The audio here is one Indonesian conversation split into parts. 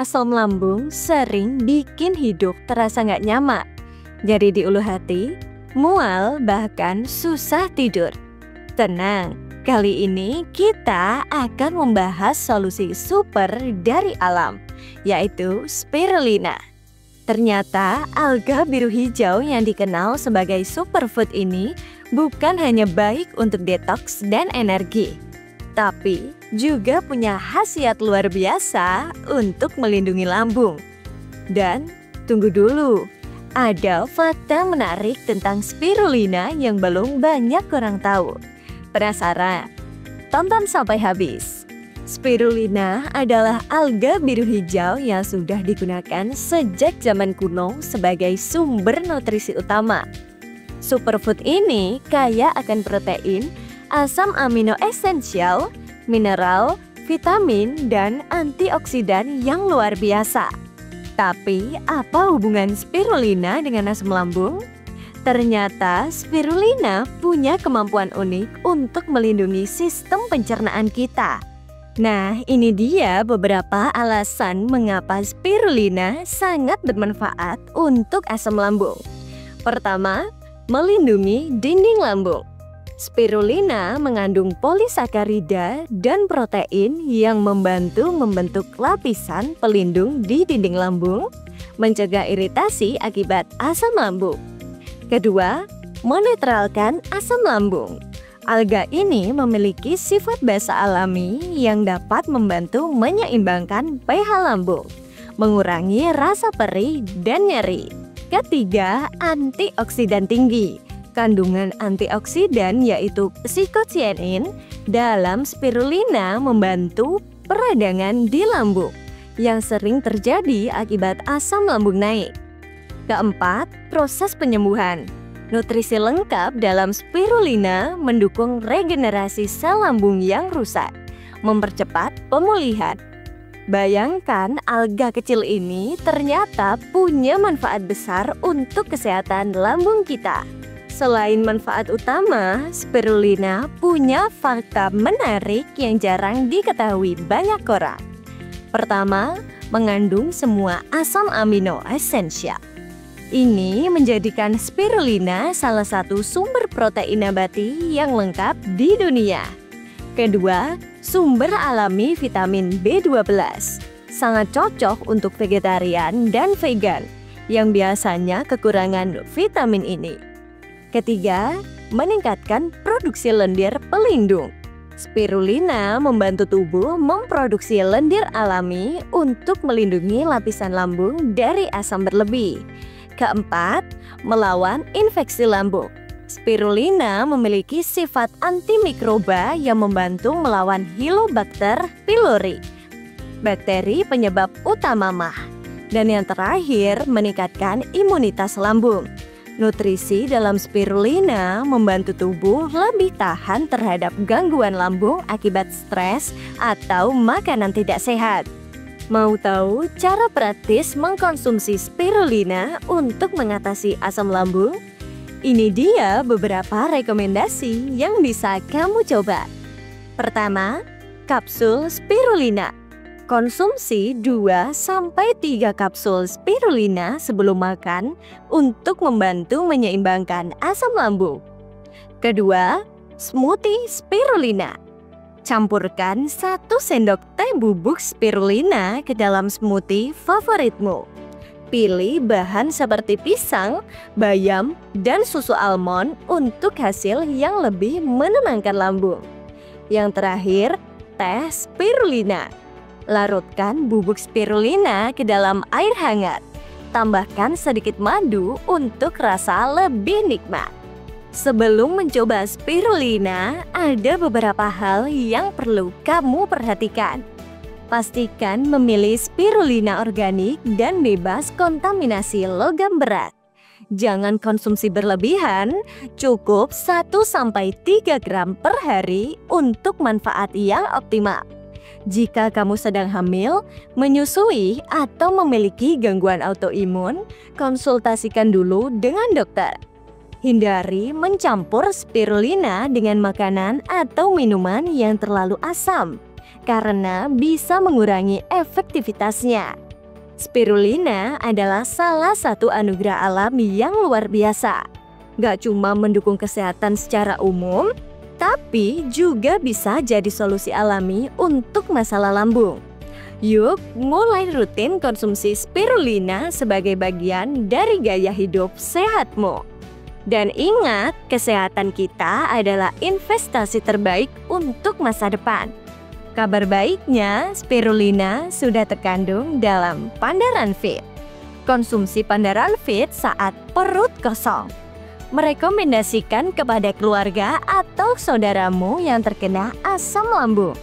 Asam lambung sering bikin hidup terasa nggak nyaman, nyeri di ulu hati, mual, bahkan susah tidur. Tenang, kali ini kita akan membahas solusi super dari alam, yaitu spirulina. Ternyata alga biru hijau yang dikenal sebagai superfood ini bukan hanya baik untuk detoks dan energi, tapi juga punya khasiat luar biasa untuk melindungi lambung. Dan tunggu dulu, ada fakta menarik tentang spirulina yang belum banyak orang tahu. Penasaran? Tonton sampai habis. Spirulina adalah alga biru hijau yang sudah digunakan sejak zaman kuno sebagai sumber nutrisi utama. Superfood ini kaya akan protein, asam amino esensial, mineral, vitamin, dan antioksidan yang luar biasa. Tapi apa hubungan spirulina dengan asam lambung? Ternyata spirulina punya kemampuan unik untuk melindungi sistem pencernaan kita. Nah, ini dia beberapa alasan mengapa spirulina sangat bermanfaat untuk asam lambung. Pertama, melindungi dinding lambung. Spirulina mengandung polisakarida dan protein yang membantu membentuk lapisan pelindung di dinding lambung, mencegah iritasi akibat asam lambung. Kedua, menetralkan asam lambung. Alga ini memiliki sifat basa alami yang dapat membantu menyeimbangkan pH lambung, mengurangi rasa perih dan nyeri. Ketiga, antioksidan tinggi. Kandungan antioksidan yaitu psikocyanin dalam spirulina membantu peradangan di lambung yang sering terjadi akibat asam lambung naik. Keempat, proses penyembuhan. Nutrisi lengkap dalam spirulina mendukung regenerasi sel lambung yang rusak, mempercepat pemulihan. Bayangkan alga kecil ini ternyata punya manfaat besar untuk kesehatan lambung kita. Selain manfaat utama, spirulina punya fakta menarik yang jarang diketahui banyak orang. Pertama, mengandung semua asam amino esensial. Ini menjadikan spirulina salah satu sumber protein nabati yang lengkap di dunia. Kedua, sumber alami vitamin B12. Sangat cocok untuk vegetarian dan vegan yang biasanya kekurangan vitamin ini. Ketiga, meningkatkan produksi lendir pelindung. Spirulina membantu tubuh memproduksi lendir alami untuk melindungi lapisan lambung dari asam berlebih. Keempat, melawan infeksi lambung. Spirulina memiliki sifat antimikroba yang membantu melawan Helicobacter pylori, bakteri penyebab utama MAH. Dan yang terakhir, meningkatkan imunitas lambung. Nutrisi dalam spirulina membantu tubuh lebih tahan terhadap gangguan lambung akibat stres atau makanan tidak sehat. Mau tahu cara praktis mengkonsumsi spirulina untuk mengatasi asam lambung? Ini dia beberapa rekomendasi yang bisa kamu coba. Pertama, kapsul spirulina. Konsumsi 2-3 kapsul spirulina sebelum makan untuk membantu menyeimbangkan asam lambung. Kedua, smoothie spirulina. Campurkan 1 sendok teh bubuk spirulina ke dalam smoothie favoritmu. Pilih bahan seperti pisang, bayam, dan susu almond untuk hasil yang lebih menenangkan lambung. Yang terakhir, teh spirulina. Larutkan bubuk spirulina ke dalam air hangat. Tambahkan sedikit madu untuk rasa lebih nikmat. Sebelum mencoba spirulina, ada beberapa hal yang perlu kamu perhatikan. Pastikan memilih spirulina organik dan bebas kontaminasi logam berat. Jangan konsumsi berlebihan, cukup 1-3 gram per hari untuk manfaat yang optimal. Jika kamu sedang hamil, menyusui, atau memiliki gangguan autoimun, konsultasikan dulu dengan dokter. Hindari mencampur spirulina dengan makanan atau minuman yang terlalu asam, karena bisa mengurangi efektivitasnya. Spirulina adalah salah satu anugerah alam yang luar biasa. Gak cuma mendukung kesehatan secara umum, tapi juga bisa jadi solusi alami untuk masalah lambung. Yuk, mulai rutin konsumsi spirulina sebagai bagian dari gaya hidup sehatmu. Dan ingat, kesehatan kita adalah investasi terbaik untuk masa depan. Kabar baiknya, spirulina sudah terkandung dalam Pandaran Fit. Konsumsi Pandaran Fit saat perut kosong. Merekomendasikan kepada keluarga atau saudaramu yang terkena asam lambung.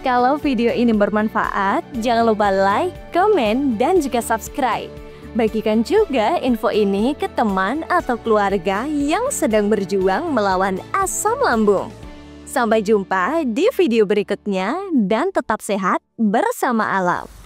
Kalau video ini bermanfaat, jangan lupa like, komen, dan juga subscribe. Bagikan juga info ini ke teman atau keluarga yang sedang berjuang melawan asam lambung. Sampai jumpa di video berikutnya dan tetap sehat bersama alam.